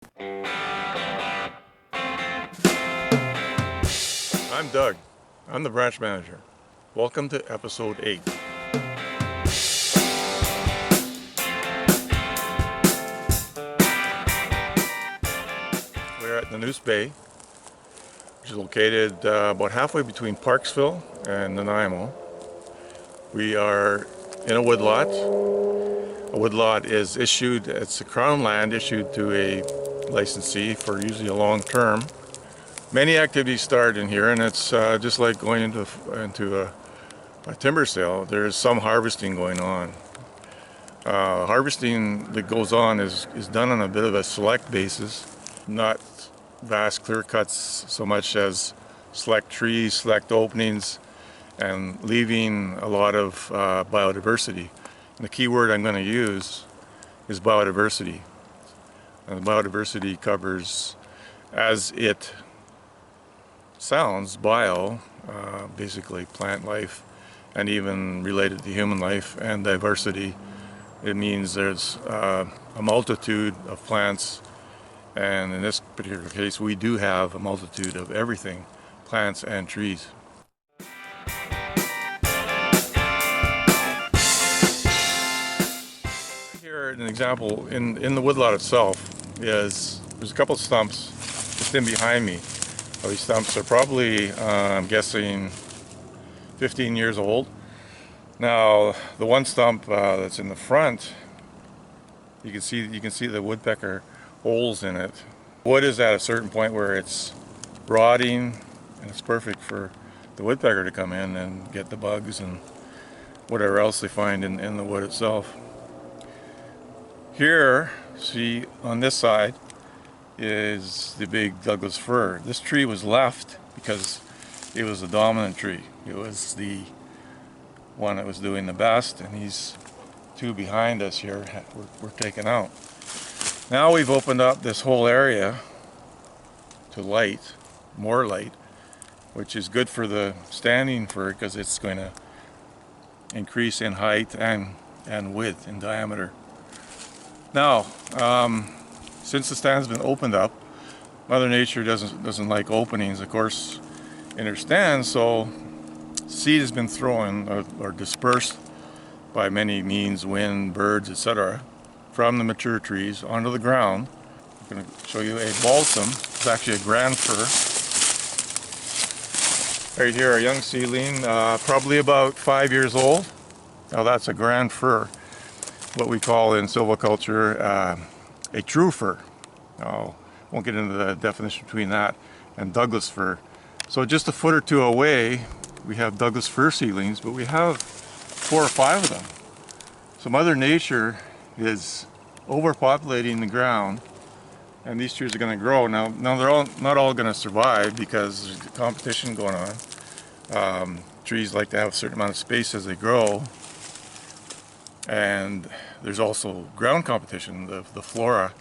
I'm Doug. I'm the branch manager. Welcome to episode 8. We're at the Noose Bay, which is located about halfway between Parksville and Nanaimo. We are in a woodlot. A woodlot is issued, it's a crown land issued to a licensee for usually a long term. Many activities start in here, and it's just like going into a timber sale. There's some harvesting going on. Harvesting that goes on is done on a bit of a select basis, not vast clear cuts so much as select trees, select openings, and leaving a lot of biodiversity. And the key word I'm going to use is biodiversity. And biodiversity covers, as it sounds, basically plant life, and even related to human life, and diversity. It means there's a multitude of plants, and in this particular case we do have a multitude of everything, plants and trees. Here an example in the woodlot itself is there's a couple of stumps just in behind me. These stumps are probably, I'm guessing, 15 years old. Now, the one stump that's in the front, you can see the woodpecker holes in it. Wood is at a certain point where it's rotting, and it's perfect for the woodpecker to come in and get the bugs and whatever else they find in the wood itself. Here, see on this side, is the big Douglas fir. This tree was left because it was the dominant tree. It was the one that was doing the best, and these two behind us here were taken out. Now we've opened up this whole area to light, more light, which is good for the standing fir because it's going to increase in height and width, in diameter. Now, since the stand's been opened up, Mother Nature doesn't like openings, of course, in her stand, so seed has been thrown or dispersed by many means, wind, birds, etc., from the mature trees onto the ground. I'm going to show you a balsam. It's actually a grand fir. Right here, a young seedling, probably about 5 years old. Now that's a grand fir, what we call in silviculture a true fir. Now, won't get into the definition between that and Douglas fir. So just a foot or two away, we have Douglas fir seedlings, but we have 4 or 5 of them. So Mother Nature is overpopulating the ground, and these trees are going to grow. Now they're not all going to survive because there's competition going on. Trees like to have a certain amount of space as they grow, and there's also ground competition, the flora,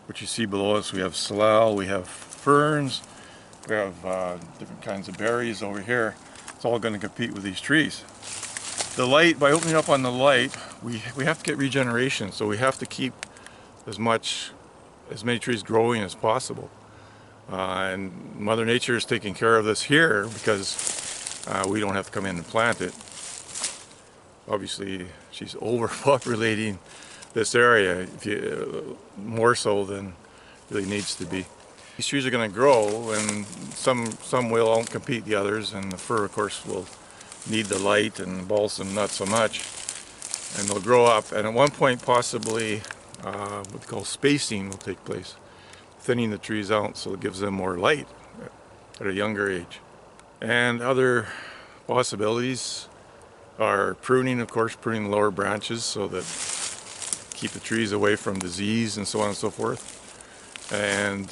which you see below us. We have salal, we have ferns, we have different kinds of berries over here. It's all going to compete with these trees. The light, by opening up on the light, we have to get regeneration, so we have to keep as many trees growing as possible. And Mother Nature is taking care of this here because we don't have to come in and plant it. Obviously, she's overpopulating this area, more so than really needs to be. These trees are going to grow, and some will outcompete the others, and the fir, of course, will need the light, and the balsam not so much. And they'll grow up, and at one point possibly what we call spacing will take place, thinning the trees out so it gives them more light at a younger age. And other possibilities are pruning, of course, pruning the lower branches so that keep the trees away from disease and so on and so forth. And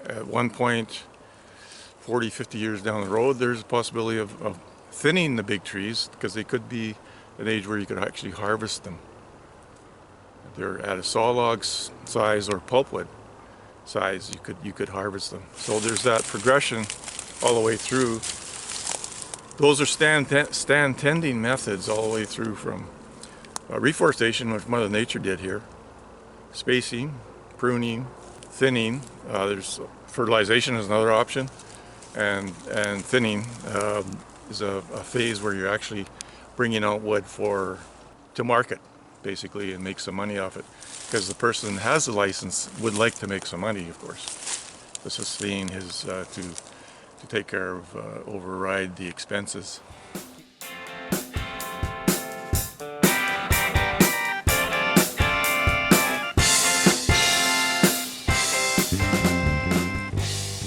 at one point, 40, 50 years down the road, there's a possibility of thinning the big trees because they could be an age where you could actually harvest them. If they're at a sawlog size or pulpwood size, you could harvest them. So there's that progression all the way through. Those are stand tending methods all the way through from reforestation, which Mother Nature did here, spacing, pruning, thinning. There's fertilization is another option, and thinning is a phase where you're actually bringing out wood to market, basically, and make some money off it. Because the person that has the license would like to make some money, of course, to sustain his to take care of override the expenses.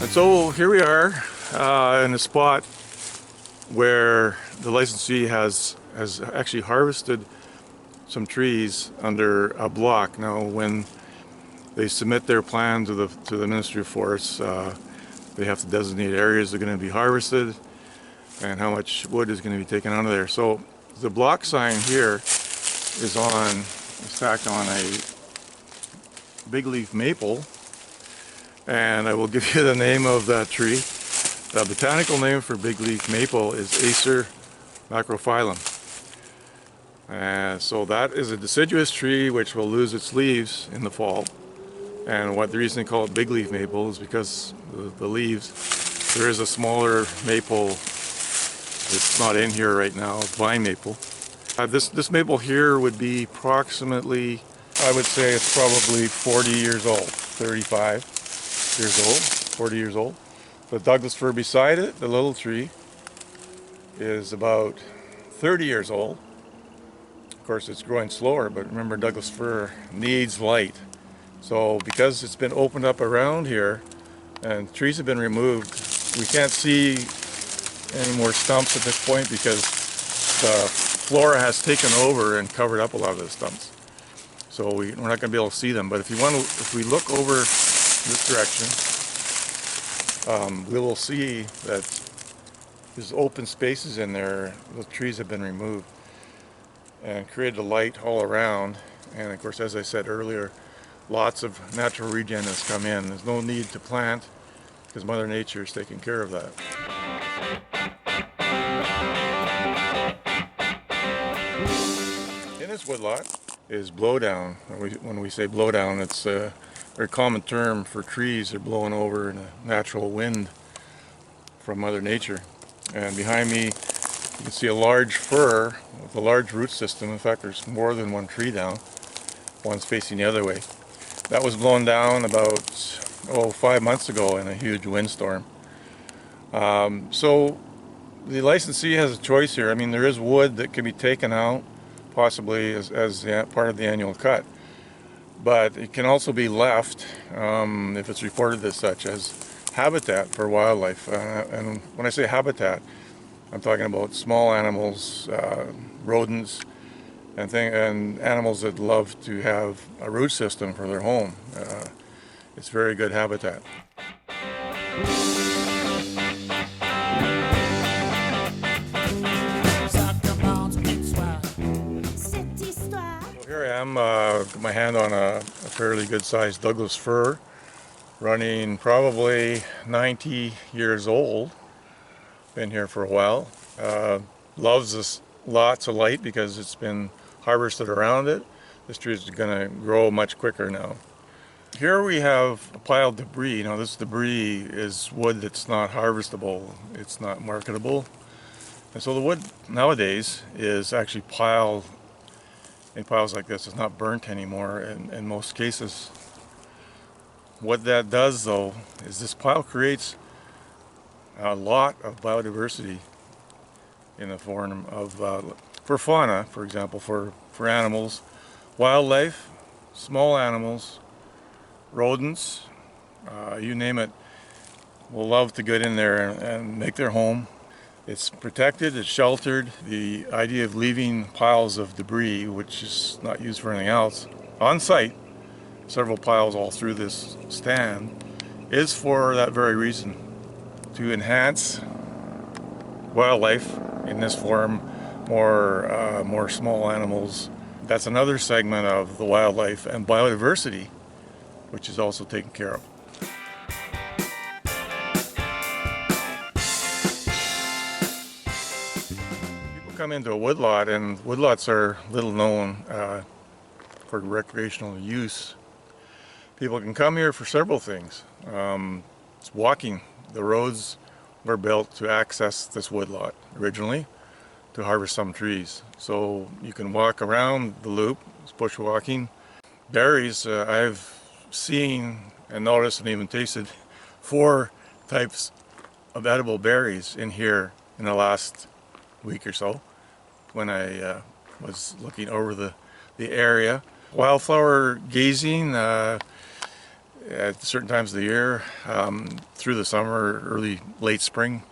And so here we are in a spot where the licensee has actually harvested some trees under a block. Now, when they submit their plan to the Ministry of Forests, they have to designate areas that are going to be harvested and how much wood is going to be taken out of there. So the block sign here is stacked on a big leaf maple, and I will give you the name of that tree. The botanical name for big leaf maple is Acer macrophyllum. So that is a deciduous tree which will lose its leaves in the fall. And the reason they call it big leaf maple is because the leaves. There is a smaller maple that's not in here right now, vine maple. This maple here would be approximately, I would say it's probably 40 years old, 35 years old, 40 years old. The Douglas fir beside it, the little tree, is about 30 years old. Of course, it's growing slower, but remember, Douglas fir needs light. So because it's been opened up around here and trees have been removed, we can't see any more stumps at this point because the flora has taken over and covered up a lot of the stumps. So we're not going to be able to see them. But if we look over this direction, we will see that there's open spaces in there. The trees have been removed and created a light all around. And of course, as I said earlier, lots of natural regen has come in. There's no need to plant because Mother Nature is taking care of that. In this woodlot is blowdown. When we say blowdown, it's a very common term for trees that are blowing over in a natural wind from Mother Nature. And behind me, you can see a large fir with a large root system. In fact, there's more than one tree down. One's facing the other way. That was blown down about 5 months ago in a huge windstorm. So the licensee has a choice here. I mean, there is wood that can be taken out, possibly as part of the annual cut, but it can also be left if it's reported as such as habitat for wildlife. And when I say habitat, I'm talking about small animals, rodents, and animals that love to have a root system for their home. It's very good habitat. So here I am, got my hand on a fairly good-sized Douglas fir, running probably 90 years old. Been here for a while. Loves this lots of light because it's been harvested around it. This tree is going to grow much quicker now. Here we have a pile of debris. Now this debris is wood that's not harvestable. It's not marketable. And so the wood nowadays is actually piled in piles like this. It's not burnt anymore in most cases. What that does though is this pile creates a lot of biodiversity in the form of for fauna, for example, for animals, wildlife, small animals, rodents, you name it, will love to get in there and make their home. It's protected, it's sheltered. The idea of leaving piles of debris, which is not used for anything else, on site, several piles all through this stand, is for that very reason, to enhance wildlife in this form, more small animals. That's another segment of the wildlife and biodiversity, which is also taken care of. People come into a woodlot, and woodlots are little known for recreational use. People can come here for several things. It's walking. The roads were built to access this woodlot originally to harvest some trees. So you can walk around the loop, it's bushwalking. Berries, I've seen and noticed and even tasted 4 types of edible berries in here in the last week or so when I was looking over the area. Wildflower gazing at certain times of the year, through the summer, early, late spring.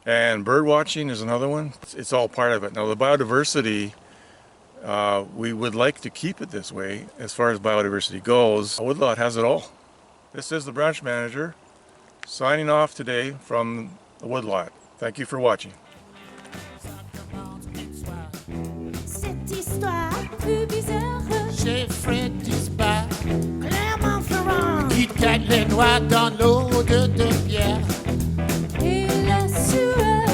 And bird watching is another one. It's all part of it. Now the biodiversity, we would like to keep it this way as far as biodiversity goes. Woodlot has it all. This is the branch manager signing off today from the Woodlot. Thank you for watching. Cette histoire fut bizarre. Chez Fred Disbar, Clermont-Ferrand. qui gagne les noix dans l'eau de bière. Et la sueur,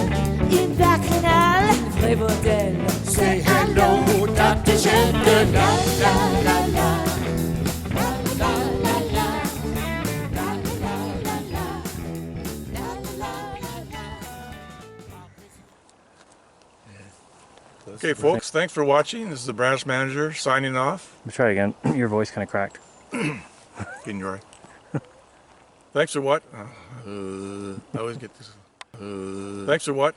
une bacchanale. Vrai bordel. Say hello, Dr. Jekyll, la la la la. La la la la. La la la la. La la la la. Okay folks, thanks for watching. This is the branch manager signing off. Let's try it again. Your voice kind of cracked. Enjoy. Thanks for what? I always get this. Thanks for what?